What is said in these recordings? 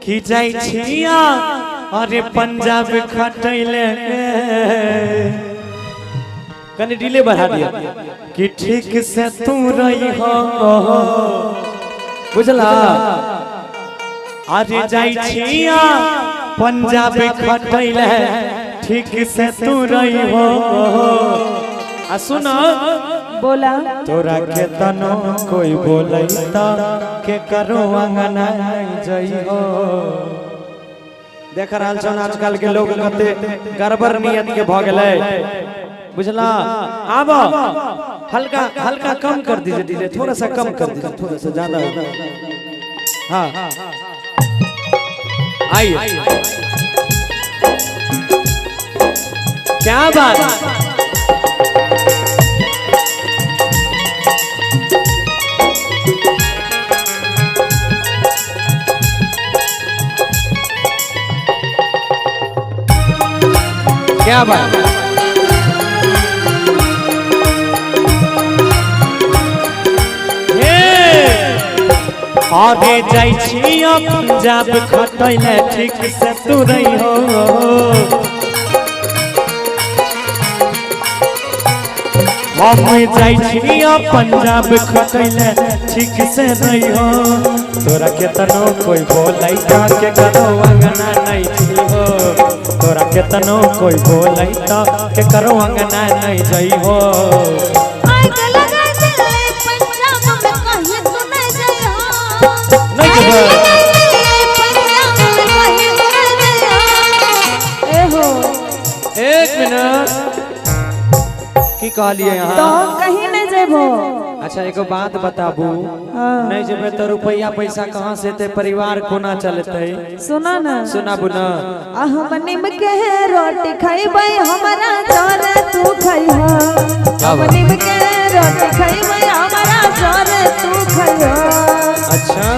कि जाई छिया अरे पंजाब खटैले कनी डिले बढ़ा दिया कि ठीक से तू रही हो बुझला अरे जाई छिया पंजाब खटैले ठीक से तू रही हो आ सुना बोला तोरा के तनो कोई बोलैता के करो अंगना जई हो देख रहल छन आजकल के लोग कते गड़बड़ नियत के भ गेलै बुझला आब हल्का हल्का कम कर दीजिए डीजे थोड़ा सा कम कर दीजिए थोड़ा सा ज्यादा हां आइए क्या बात क्या बात आगे जाई छिया पंजाब खटैले ठीक से तू रही हो हम जाई छिया पंजाब खटैले ठीक से रही हो तोरा के तनो कोई बोलैता के करो अंगना नहीं छी हो तोरा के तनो कोई बोलैता के करो अंगना नहीं जई हो एक मिनट की कहलिए यहाँ तो कहीं नहीं जेबो अच्छा एको बात बताबू नहीं जेबे तो रुपया पैसा कहाँ से ते परिवार कोना चलते सुना ना सुनाबू ना हम निम के रोटी खाइबै हमारा जोर तू खाइहो हम निम के रोटी खाइबै हमारा जोर तू खाइहो अच्छा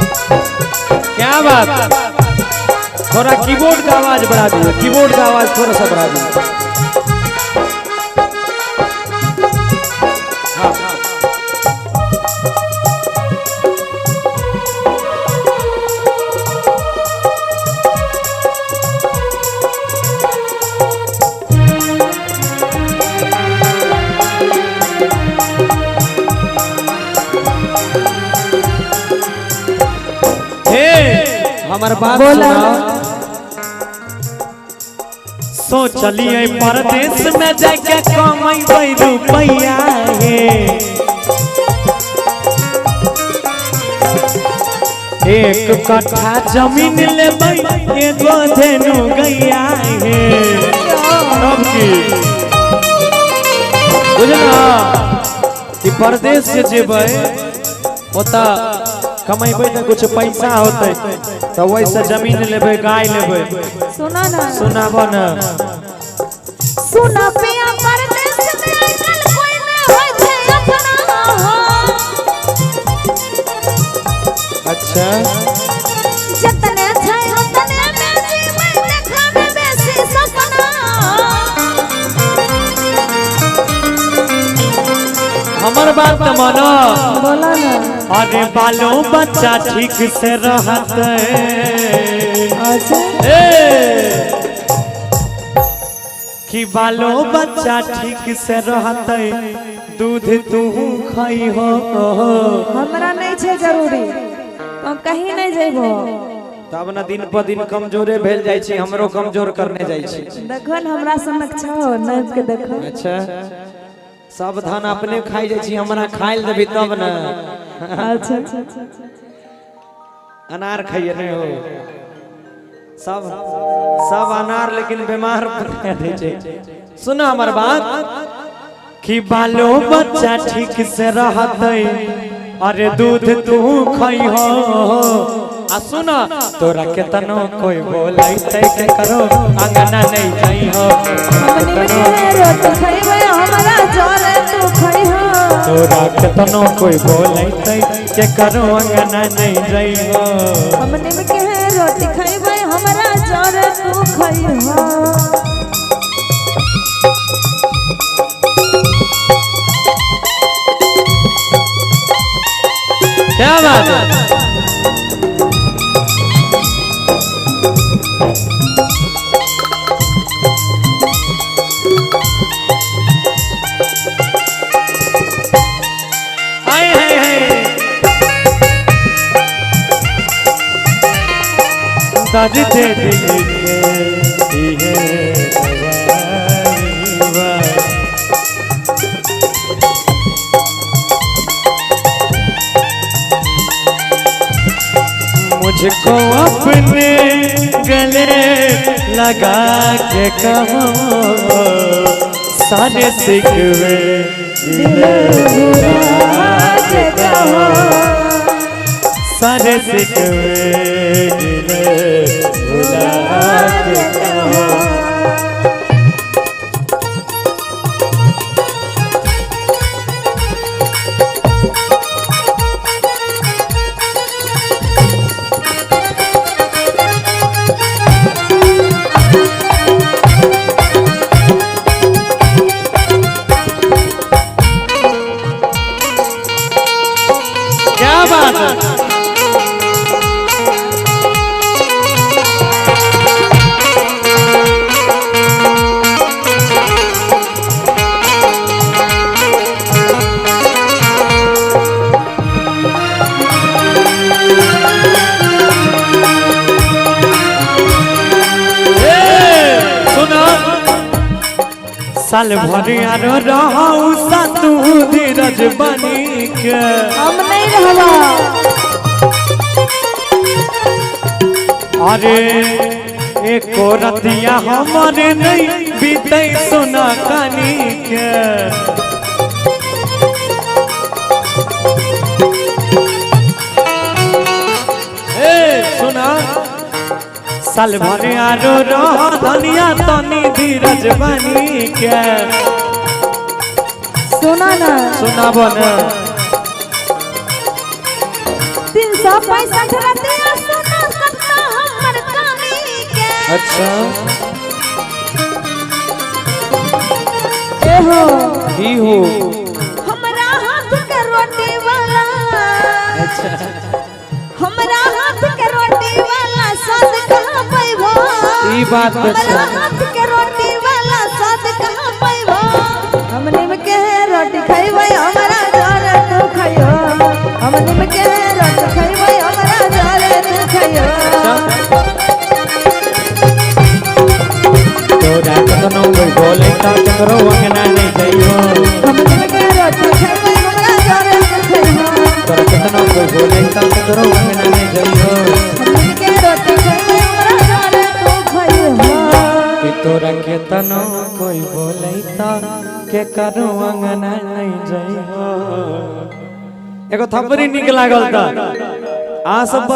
क्या बात थोड़ा कीबोर्ड का आवाज बढ़ा दीजिए कीबोर्ड का आवाज थोड़ा सा बढ़ा दीजिए हाँ हमार बात सुना सोचलिए परदेश में जाके कमाई रुपया हे एक कट्ठा जमीन लेबै एगो धेनु गैया हे तब की बुझना कि परदेश से जेबै ओता कमाइबै त कुछ पैसा होतै तो वैसे जमीन लेबै गाय लेबै सुना ना सुनाबो ना सुना पिया परदेश में आजकल कोई नहीं होय छै अपना हो अच्छा जतने छै उतने में जीवन देखावे बेसी सपना हमर बात त मानो बोला ना अरे बालो बच्चा ठीक से रहते कि बालो बच्चा ठीक से रहते दूध तू खाई हो हमरा नहीं छे जरूरी तो कहीं नहीं जेबो तब न दिन पर दिन कमजोरे भेल जाई छी हमरो कमजोर करने जाई छी देखन हमरा सनक छौ नहीं के देखो अच्छा सब धान अपने खाई जाई छी हमरा खाइल देबी तब न अच्छा अनार खाइए नहीं हो सब अनार लेकिन बीमार दे छे सुना हमर बात कि बालो बच्चा ठीक से रहते अरे दूध तू खाई हो आ सुना तोरा के तनो कोई बोलैते के करो अंगना नहीं जाई हो रोटी खाइबै हमरा जोर तू खाइहो तोरा के तनो कोई बोलैते के करो अंगना नहीं जाई हो हम निम के रोटी खाइबै हमरा जोर तू खइहा। क्या बात है। दर्द दिल के मुझको अपने गले लगा के कहो सारे सिकवे दिल भुला के कहो सारे सिकवे दिल भुला के कहो। क्या बात है। साल भर यारो रहू सा तू धीरज बनी के हम नहीं रहवा। अरे एको रतिया हमारे नहीं बीते सोना कानी के सुना साल भर यारो रह धनिया तनी धीरज बनी के सुना ना सुनाबो ना 365 रतिया सुना सकता हमर कहानी के। अच्छा ए हो ही हो हमरा हाथ के रोटी वाला। अच्छा हमरा हाथ के रोटी वाला स्वाद कहां पैबो। ई बात तो हमरा हाथ के रोटी वाला स्वाद कहां पैबो। हमने में के रोटी खइबै हमरा जोरे तू खइयो। हमने में के रोटी खइबै हमरा जोरे तू खइयो। तोरा कतनो कोई बोले ता करो अंगना नहीं जाइयो। हमने में के रोटी खइबै हमरा जोरे तू खइयो। तोरा कतनो कोई बोले ता करो अंगना नहीं जाइयो। हमने के रोटी खइबै हमरा जोरे तू खइयो। कि तोरा केतनो कोई बोले ता के करो अंगना नहीं जाइयो। एगो थपरी निक लागल त आ सब